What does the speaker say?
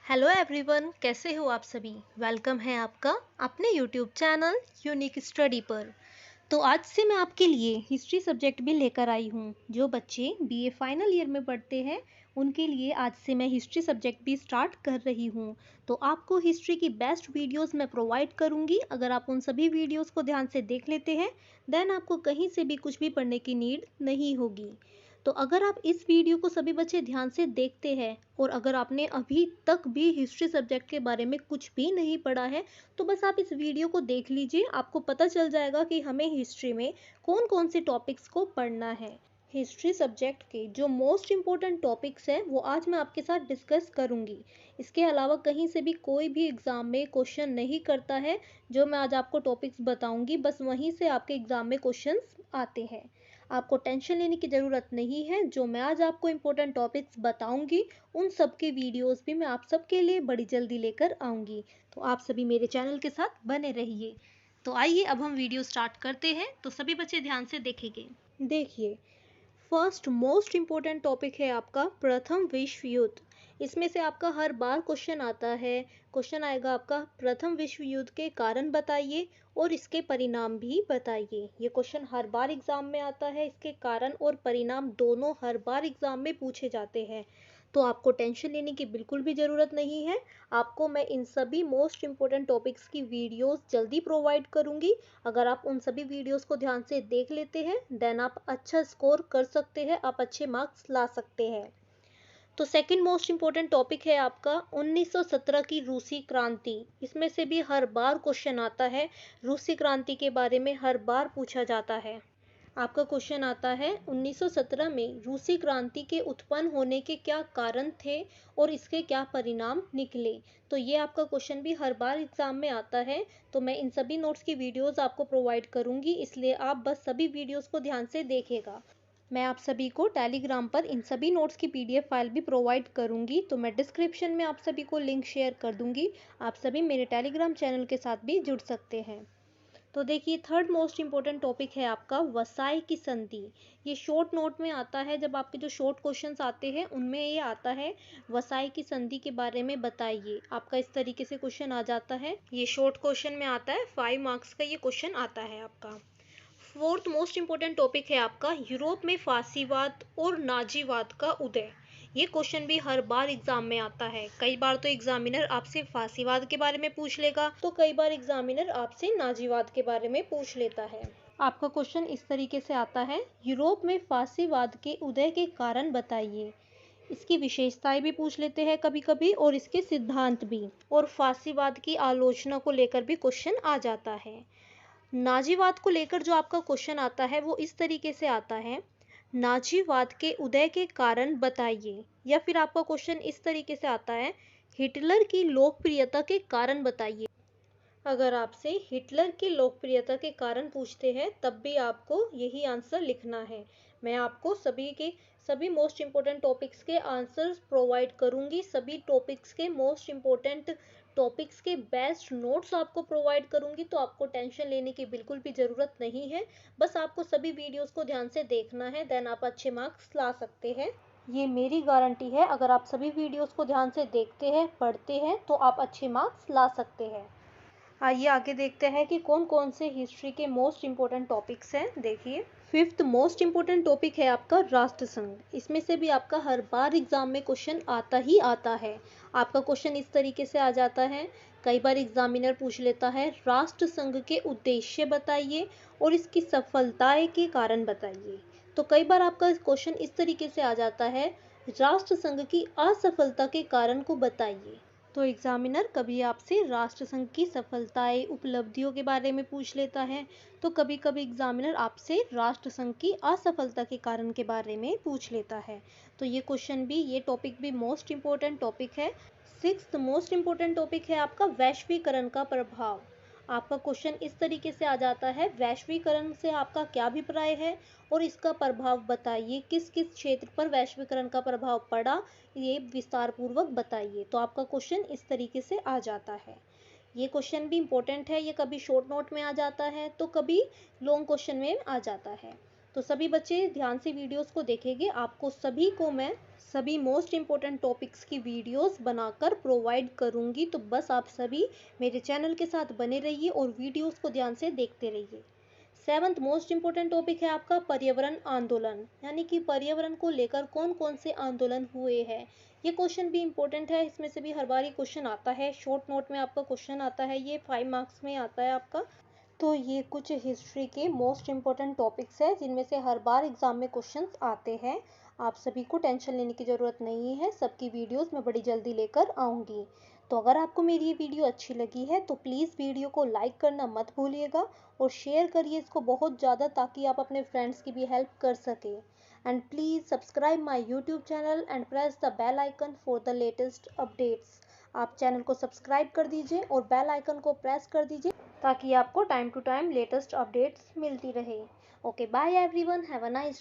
Hello everyone, कैसे हो आप सभी। वेलकम है आपका अपने यूट्यूब चैनल यूनिक स्टडी पर। तो आज से मैं आपके लिए हिस्ट्री सब्जेक्ट भी लेकर आई हूँ। जो बच्चे बीए फाइनल ईयर में पढ़ते हैं उनके लिए आज से मैं हिस्ट्री सब्जेक्ट भी स्टार्ट कर रही हूँ। तो आपको हिस्ट्री की बेस्ट वीडियोस मैं प्रोवाइड करूँगी। अगर आप उन सभी वीडियोस को ध्यान से देख लेते हैं देन आपको कहीं से भी कुछ भी पढ़ने की नीड नहीं होगी। तो अगर आप इस वीडियो को सभी बच्चे ध्यान से देखते हैं और अगर आपने अभी तक भी हिस्ट्री सब्जेक्ट के बारे में कुछ भी नहीं पढ़ा है तो बस आप इस वीडियो को देख लीजिए। आपको पता चल जाएगा कि हमें हिस्ट्री में कौन कौन से टॉपिक्स को पढ़ना है। हिस्ट्री सब्जेक्ट के जो मोस्ट इम्पोर्टेंट टॉपिक्स हैं वो आज मैं आपके साथ डिस्कस करूंगी। इसके अलावा कहीं से भी कोई भी एग्ज़ाम में क्वेश्चन नहीं करता है। जो मैं आज आपको टॉपिक्स बताऊंगी बस वहीं से आपके एग्ज़ाम में क्वेश्चंस आते हैं। आपको टेंशन लेने की ज़रूरत नहीं है। जो मैं आज आपको इम्पोर्टेंट टॉपिक्स बताऊंगी उन सब के वीडियोस भी मैं आप सबके लिए बड़ी जल्दी लेकर आऊंगी। तो आप सभी मेरे चैनल के साथ बने रहिए। तो आइए अब हम वीडियो स्टार्ट करते हैं। तो सभी बच्चे ध्यान से देखेंगे। देखिए, फर्स्ट मोस्ट इम्पोर्टेंट टॉपिक है आपका प्रथम विश्व युद्ध। इसमें से आपका हर बार क्वेश्चन आता है। क्वेश्चन आएगा आपका प्रथम विश्व युद्ध के कारण बताइए और इसके परिणाम भी बताइए। ये क्वेश्चन हर बार एग्जाम में आता है। इसके कारण और परिणाम दोनों हर बार एग्जाम में पूछे जाते हैं। तो आपको टेंशन लेने की बिल्कुल भी ज़रूरत नहीं है। आपको मैं इन सभी मोस्ट इम्पोर्टेंट टॉपिक्स की वीडियोस जल्दी प्रोवाइड करूंगी। अगर आप उन सभी वीडियोस को ध्यान से देख लेते हैं देन आप अच्छा स्कोर कर सकते हैं, आप अच्छे मार्क्स ला सकते हैं। तो सेकंड मोस्ट इम्पोर्टेंट टॉपिक है आपका 1917 की रूसी क्रांति। इसमें से भी हर बार क्वेश्चन आता है। रूसी क्रांति के बारे में हर बार पूछा जाता है। आपका क्वेश्चन आता है 1917 में रूसी क्रांति के उत्पन्न होने के क्या कारण थे और इसके क्या परिणाम निकले। तो ये आपका क्वेश्चन भी हर बार एग्जाम में आता है। तो मैं इन सभी नोट्स की वीडियोस आपको प्रोवाइड करूंगी, इसलिए आप बस सभी वीडियोस को ध्यान से देखिएगा। मैं आप सभी को टेलीग्राम पर इन सभी नोट्स की पीडीएफ फाइल भी प्रोवाइड करूंगी। तो मैं डिस्क्रिप्शन में आप सभी को लिंक शेयर कर दूंगी। आप सभी मेरे टेलीग्राम चैनल के साथ भी जुड़ सकते हैं। तो देखिए, थर्ड मोस्ट इम्पोर्टेंट टॉपिक है आपका वसाई की संधि। ये शॉर्ट नोट में आता है। जब आपके जो शॉर्ट क्वेश्चंस आते हैं उनमें ये आता है वसाई की संधि के बारे में बताइए। आपका इस तरीके से क्वेश्चन आ जाता है। ये शॉर्ट क्वेश्चन में आता है। 5 मार्क्स का ये क्वेश्चन आता है आपका। फोर्थ मोस्ट इम्पोर्टेंट टॉपिक है आपका यूरोप में फासीवाद और नाजीवाद का उदय। ये क्वेश्चन भी हर बार एग्जाम में आता है। कई बार तो एग्जामिनर आपसे फासीवाद के बारे में पूछ लेगा तो कई बार एग्जामिनर आपसे नाजीवाद के बारे में पूछ लेता है। आपका क्वेश्चन इस तरीके से आता है, यूरोप में फासीवाद के उदय के कारण बताइए। इसकी विशेषताएं भी पूछ लेते हैं कभी कभी और इसके सिद्धांत भी, और फासीवाद की आलोचना को लेकर भी क्वेश्चन आ जाता है। नाजीवाद को लेकर जो आपका क्वेश्चन आता है वो इस तरीके से आता है, नाजीवाद के उदय के कारण बताइए। या फिर आपका क्वेश्चन इस तरीके से आता है, हिटलर की लोकप्रियता के कारण बताइए। अगर आपसे हिटलर की लोकप्रियता के कारण पूछते हैं तब भी आपको यही आंसर लिखना है। मैं आपको सभी मोस्ट इम्पोर्टेंट टॉपिक्स के आंसर्स प्रोवाइड करूंगी। सभी टॉपिक्स के मोस्ट इम्पोर्टेंट टॉपिक्स के बेस्ट नोट्स आपको प्रोवाइड करूंगी। तो आपको टेंशन लेने की बिल्कुल भी ज़रूरत नहीं है। बस आपको सभी वीडियोस को ध्यान से देखना है देन आप अच्छे मार्क्स ला सकते हैं। ये मेरी गारंटी है। अगर आप सभी वीडियोस को ध्यान से देखते हैं, पढ़ते हैं तो आप अच्छे मार्क्स ला सकते हैं। आइए आगे देखते हैं कि कौन कौन से हिस्ट्री के मोस्ट इम्पोर्टेंट टॉपिक्स हैं। देखिए, फिफ्थ मोस्ट इम्पोर्टेंट टॉपिक है आपका राष्ट्रसंघ। इसमें से भी आपका हर बार एग्जाम में क्वेश्चन आता ही आता है। आपका क्वेश्चन इस तरीके से आ जाता है, कई बार एग्जामिनर पूछ लेता है राष्ट्रसंघ के उद्देश्य बताइए और इसकी सफलताएं के कारण बताइए। तो कई बार आपका क्वेश्चन इस तरीके से आ जाता है, राष्ट्रसंघ की असफलता के कारण को बताइए। तो एग्जामिनर कभी आपसे राष्ट्रसंघ की सफलताएं, उपलब्धियों के बारे में पूछ लेता है, तो कभी कभी एग्जामिनर आपसे राष्ट्रसंघ की असफलता के कारण के बारे में पूछ लेता है। तो ये क्वेश्चन भी, ये टॉपिक भी मोस्ट इम्पोर्टेंट टॉपिक है। सिक्स्थ मोस्ट इम्पोर्टेंट टॉपिक है आपका वैश्वीकरण का प्रभाव। आपका क्वेश्चन इस तरीके से आ जाता है, वैश्वीकरण से आपका क्या अभिप्राय है और इसका प्रभाव बताइए। किस किस क्षेत्र पर वैश्वीकरण का प्रभाव पड़ा, ये विस्तार पूर्वक बताइए। तो आपका क्वेश्चन इस तरीके से आ जाता है। ये क्वेश्चन भी इम्पोर्टेंट है। ये कभी शॉर्ट नोट में आ जाता है तो कभी लॉन्ग क्वेश्चन में आ जाता है। तो सभी बच्चे ध्यान से वीडियोस को देखेंगे। आपको सभी को मैं सभी मोस्ट इम्पोर्टेंट टॉपिक्स की वीडियोस बनाकर प्रोवाइड करूंगी, तो बस आप सभी मेरे चैनल के साथ बने रहिए और वीडियोस को ध्यान से देखते रहिए। 7th मोस्ट इम्पोर्टेंट टॉपिक है आपका पर्यावरण आंदोलन, यानी कि पर्यावरण को लेकर कौन कौन से आंदोलन हुए हैं। ये क्वेश्चन भी इम्पोर्टेंट है, इसमें से भी हर बार ये क्वेश्चन आता है, शॉर्ट नोट में आपका क्वेश्चन आता है, ये 5 मार्क्स में आता है आपका। तो ये कुछ हिस्ट्री के मोस्ट इम्पोर्टेंट टॉपिक्स है जिनमें से हर बार एग्जाम में क्वेश्चंस आते हैं। आप सभी को टेंशन लेने की ज़रूरत नहीं है, सबकी वीडियोस मैं बड़ी जल्दी लेकर आऊँगी। तो अगर आपको मेरी ये वीडियो अच्छी लगी है तो प्लीज़ वीडियो को लाइक करना मत भूलिएगा और शेयर करिए इसको बहुत ज़्यादा, ताकि आप अपने फ्रेंड्स की भी हेल्प कर सकें। And please subscribe my YouTube channel and press the bell icon for the latest updates. आप चैनल को सब्सक्राइब कर दीजिए और बेल आइकन को प्रेस कर दीजिए, ताकि आपको time to time latest updates मिलती रहे। Okay, bye everyone, have a nice